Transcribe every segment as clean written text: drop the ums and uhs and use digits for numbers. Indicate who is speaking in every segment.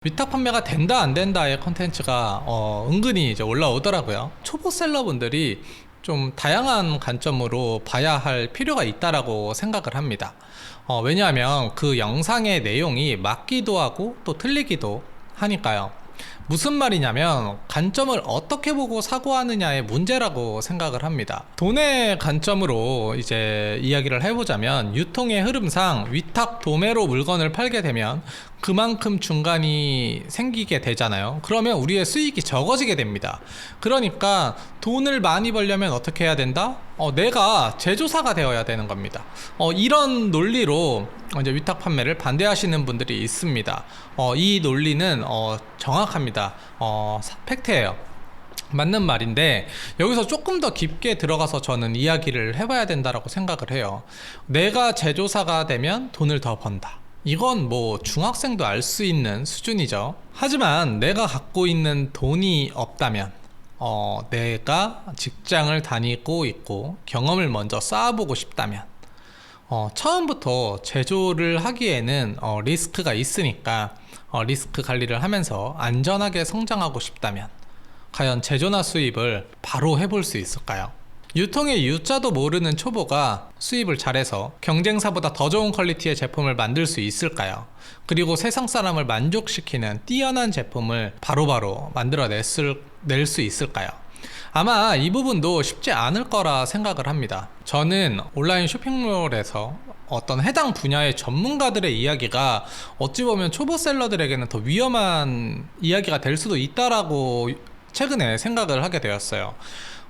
Speaker 1: 위탁 판매가 된다 안 된다의 컨텐츠가 은근히 이제 올라오더라고요. 초보 셀러분들이 좀 다양한 관점으로 봐야 할 필요가 있다라고 생각을 합니다. 왜냐하면 그 영상의 내용이 맞기도 하고 또 틀리기도 하니까요. 무슨 말이냐면 관점을 어떻게 보고 사고하느냐의 문제라고 생각을 합니다. 돈의 관점으로 이제 이야기를 해보자면 유통의 흐름상 위탁 도매로 물건을 팔게 되면 그만큼 중간이 생기게 되잖아요. 그러면 우리의 수익이 적어지게 됩니다. 그러니까 돈을 많이 벌려면 어떻게 해야 된다? 내가 제조사가 되어야 되는 겁니다. 이런 논리로 이제 위탁 판매를 반대하시는 분들이 있습니다. 이 논리는 정확합니다. 팩트예요. 맞는 말인데 여기서 조금 더 깊게 들어가서 저는 이야기를 해봐야 된다라고 생각을 해요. 내가 제조사가 되면 돈을 더 번다. 이건 뭐 중학생도 알 수 있는 수준이죠. 하지만 내가 갖고 있는 돈이 없다면 내가 직장을 다니고 있고 경험을 먼저 쌓아보고 싶다면 처음부터 제조를 하기에는 리스크가 있으니까 리스크 관리를 하면서 안전하게 성장하고 싶다면 과연 제조나 수입을 바로 해볼 수 있을까요? 유통의 U자도 모르는 초보가 수입을 잘해서 경쟁사보다 더 좋은 퀄리티의 제품을 만들 수 있을까요? 그리고 세상 사람을 만족시키는 뛰어난 제품을 바로바로 만들어낼 수 있을까요? 아마 이 부분도 쉽지 않을 거라 생각을 합니다. 저는 온라인 쇼핑몰에서 어떤 해당 분야의 전문가들의 이야기가 어찌 보면 초보 셀러들에게는 더 위험한 이야기가 될 수도 있다라고 최근에 생각을 하게 되었어요.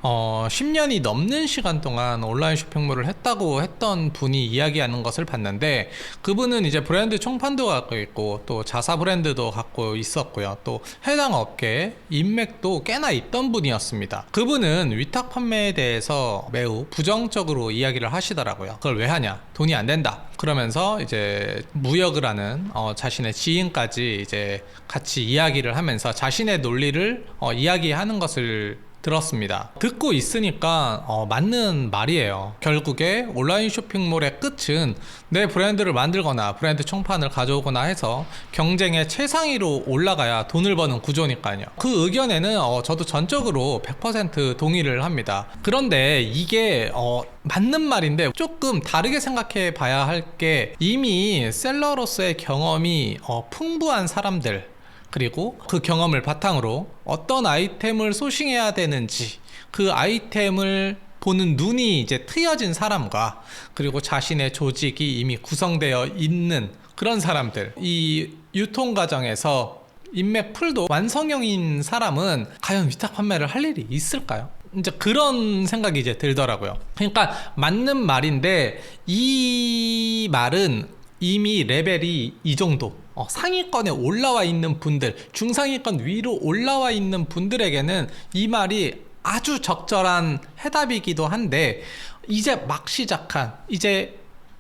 Speaker 1: 10년이 넘는 시간 동안 온라인 쇼핑몰을 했다고 했던 분이 이야기하는 것을 봤는데, 그분은 이제 브랜드 총판도 갖고 있고 또 자사 브랜드도 갖고 있었고요. 또 해당 업계에 인맥도 꽤나 있던 분이었습니다. 그분은 위탁 판매에 대해서 매우 부정적으로 이야기를 하시더라고요. 그걸 왜 하냐? 돈이 안 된다. 그러면서 이제 무역을 하는 자신의 지인까지 이제 같이 이야기를 하면서 자신의 논리를 이야기하는 것을 들었습니다. 듣고 있으니까 맞는 말이에요. 결국에 온라인 쇼핑몰의 끝은 내 브랜드를 만들거나 브랜드 총판을 가져오거나 해서 경쟁의 최상위로 올라가야 돈을 버는 구조니까요. 그 의견에는 저도 전적으로 100% 동의를 합니다. 그런데 이게 맞는 말인데 조금 다르게 생각해 봐야 할 게, 이미 셀러로서의 경험이 풍부한 사람들, 그리고 그 경험을 바탕으로 어떤 아이템을 소싱해야 되는지, 그 아이템을 보는 눈이 이제 트여진 사람과, 그리고 자신의 조직이 이미 구성되어 있는 그런 사람들, 이 유통 과정에서 인맥 풀도 완성형인 사람은 과연 위탁 판매를 할 일이 있을까요? 이제 그런 생각이 이제 들더라고요. 그러니까 맞는 말인데, 이 말은 이미 레벨이 이 정도, 상위권에 올라와 있는 분들, 중상위권 위로 올라와 있는 분들에게는 이 말이 아주 적절한 해답이기도 한데, 이제 막 시작한, 이제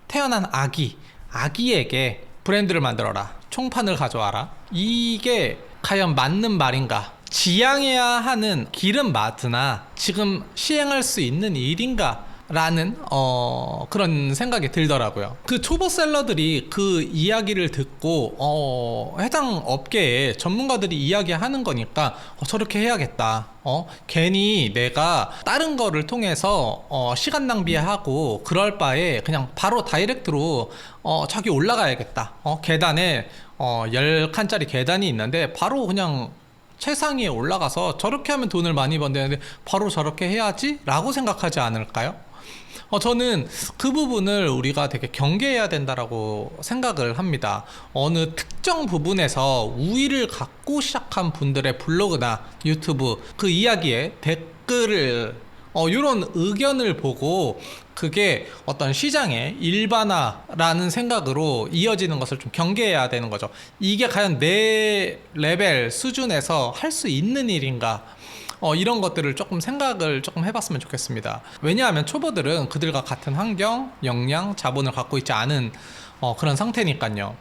Speaker 1: 태어난 아기에게 브랜드를 만들어라, 총판을 가져와라, 이게 과연 맞는 말인가? 지향해야 하는 길은 맞으나 지금 시행할 수 있는 일인가? 라는 그런 생각이 들더라고요. 그 초보 셀러들이 그 이야기를 듣고 해당 업계의 전문가들이 이야기하는 거니까 저렇게 해야겠다. 괜히 내가 다른 거를 통해서 시간 낭비하고 그럴 바에 그냥 바로 다이렉트로 저기 올라가야겠다. 계단에 10칸짜리 계단이 있는데 바로 그냥 최상위에 올라가서 저렇게 하면 돈을 많이 번다는데 바로 저렇게 해야지? 라고 생각하지 않을까요? 저는 그 부분을 우리가 되게 경계해야 된다라고 생각을 합니다. 어느 특정 부분에서 우위를 갖고 시작한 분들의 블로그나 유튜브 그 이야기에 댓글을 이런 의견을 보고 그게 어떤 시장의 일반화라는 생각으로 이어지는 것을 좀 경계해야 되는 거죠. 이게 과연 내 레벨 수준에서 할 수 있는 일인가? 이런 것들을 조금 생각을 조금 해봤으면 좋겠습니다. 왜냐하면 초보들은 그들과 같은 환경, 역량, 자본을 갖고 있지 않은 그런 상태니까요.